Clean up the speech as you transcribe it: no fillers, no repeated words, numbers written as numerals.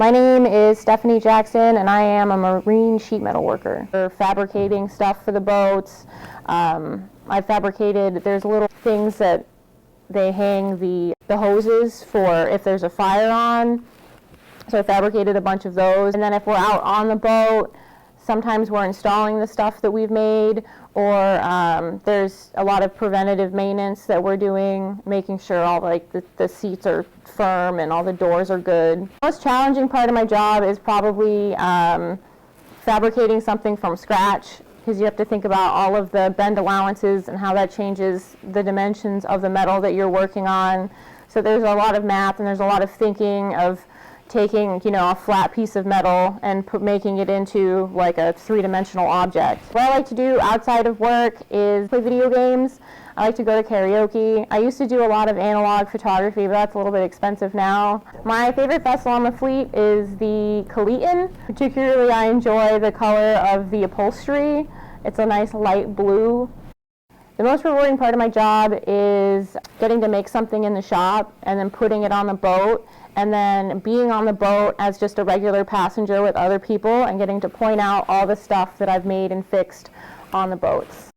My name is Stephanie Jackson, and I am a marine sheet metal worker. We're fabricating stuff for the boats. I fabricated, there's little things that they hang the hoses for if there's a fire on. So I fabricated a bunch of those. And then if we're out on the boat, sometimes we're installing the stuff that we've made, or there's a lot of preventative maintenance that we're doing, making sure all the seats are firm and all the doors are good. The most challenging part of my job is probably fabricating something from scratch, because you have to think about all of the bend allowances and how that changes the dimensions of the metal that you're working on. So there's a lot of math and there's a lot of thinking of taking, a flat piece of metal and making it into like a three-dimensional object. What I like to do outside of work is play video games. I like to go to karaoke. I used to do a lot of analog photography, but that's a little bit expensive now. My favorite vessel on the fleet is the Kaleeton. Particularly, I enjoy the color of the upholstery. It's a nice light blue. The most rewarding part of my job is getting to make something in the shop and then putting it on the boat, and then being on the boat as just a regular passenger with other people and getting to point out all the stuff that I've made and fixed on the boats.